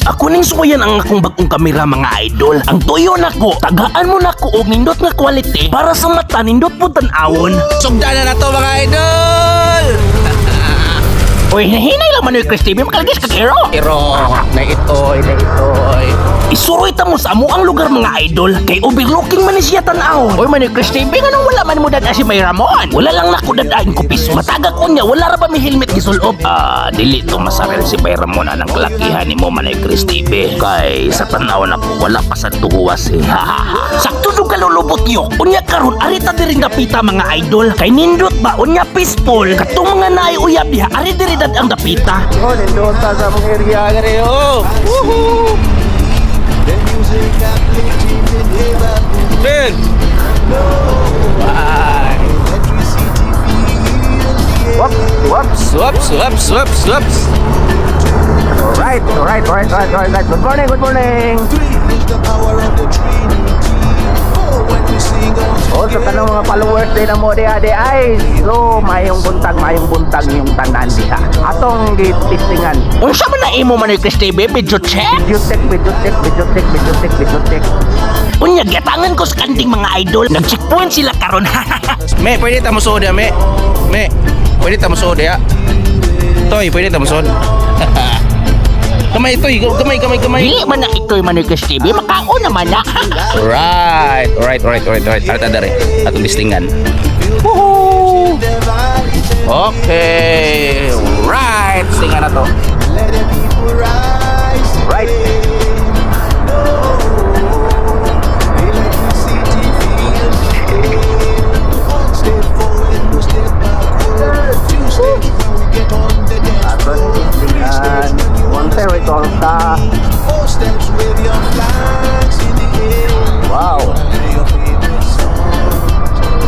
Ako ning suwayan ang akong bagong kamera mga idol. Ang tuyo nako, tagaan mo nako og nindot nga quality para sa mata nindot pud tan-awon. Sugdanan na to mga idol. Uy, nahinay lang man Chris TV makalagis ka kero. Pero na itoy. Isuroy ta mo sa amo ang lugar mga idol. Kay overlooking man ni siya tan-aw. Uy, man Chris TV nganong wala man mo dada si May Ramon. Wala lang nako dadain ko piso. Matagak ko niya, wala ra ba mi helmet gisulob? Dili to masaril si May Ramon anang kalakihan nimo man Chris TV. Kay sa tan-aw nako wala pa sa tuwas eh. Sakto do kalulubot yo. Unya karon ari ta diri dapita mga idol. Kay nindot ba unya peaceful. Katong mga naay uyab diha ari diri dad ang dapita. Oh, nindot ta sa mga area gani oh. Woohoo! Ben! Bye! Whoops! Alright. Good morning! So tanong mga followers din mo diha di ay. So mayong buntag yung tanan diha. Atong gitistingan. Unsa man na imo man Chris TV video check? Video check. Unya gatangan ko sa kanting mga idol. Nag-checkpoint sila karon. Me, pwede ta mo soda me. Pwede ta mo soda. Toy, pwede ta mo soda. Kamay itoy, kamay. Dili man na itoy man Chris TV makaon naman na. Right. Ata dere. Atong listingan. Woohoo! Okay. Right. Listingan na to. Right. Wow.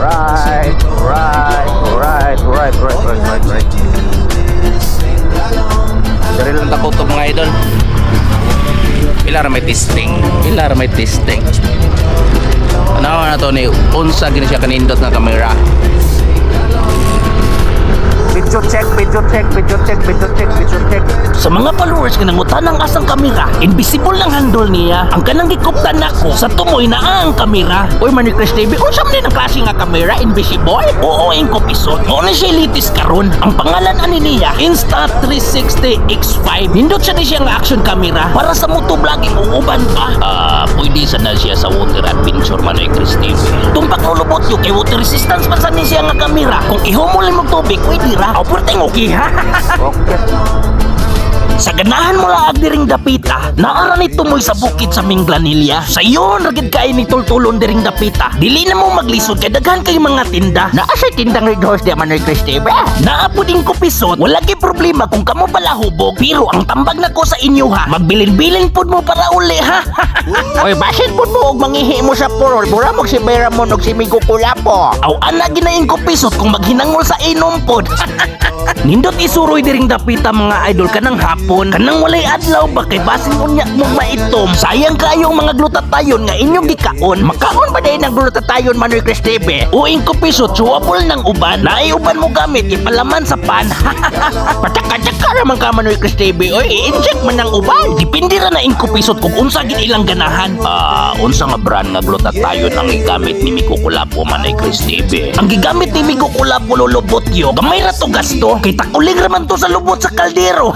Right. Dari lang takot to mga idol. Ilar may testing. Ano na to ni unsa gini siya kanindot nga kamera. Video check. Sa mga followers nga nangutan ng asang kamera, invisible lang handle niya. Ang kanang gikuptan nako sa tumoy na ang kamera. Uy man Chris TV, unsa man ang klase nga kamera invisible? Oo, ingko pisot. Mo na siya litis karon. Ang pangalan ani niya Insta360 X5. Hindot siya ni siya nga action camera para sa motovlogging o uban pa. Pwede sana siya sa water adventure man Chris TV. Tumpak lulubot yo kay water resistance man sa ni siya nga kamera. Kung ihumol mo tubig, pwede ra. O purteng okay ha. Okay. Sa ganahan mo laag diring dapita, naara ni tumoy sa bukid sa Minglanilla. Sa iyon, ragid kain ni tultulon diring dapita. Dili na mo maglisod kay daghan kay mga tinda. Naasay tindang Red Horse di man Chris TV. Naapo din ko pisot, wala kay problema kung kamo pala hubog. Pero ang tambag nako sa inyo ha, magbilin-bilin pud mo para uli ha. Oy, basin pud mo og mangihi mo sa purol. Bura mo si May Ramon og si Migo Kulapo. Aw ana ginaing ko pisot kung maghinangol sa inom pod. Nindot isuroy diring dapita mga idol kanang hapon. Kanang walay adlaw ba kay basin unya mo maitom. Sayang kayo mga glutatayon nga inyong gikaon. Makaon ba dahil ng glutatayon man Chris TV? Uing ko pisot, suwapol ng uban. Naay uban mo gamit, ipalaman sa pan. Pataka-taka naman ka man Chris TV. Oy, i-inject man ng uban. Dipindi ra na ingko pisot kung unsa gid ilang ganahan. Unsa nga brand nga glutatayon ang gigamit ni Migo Kulapo man Chris TV? Ang gigamit ni Migo Kulapo lulubot yo. Gamay ra to gasto. Kay takuling raman to sa lubot sa kaldero.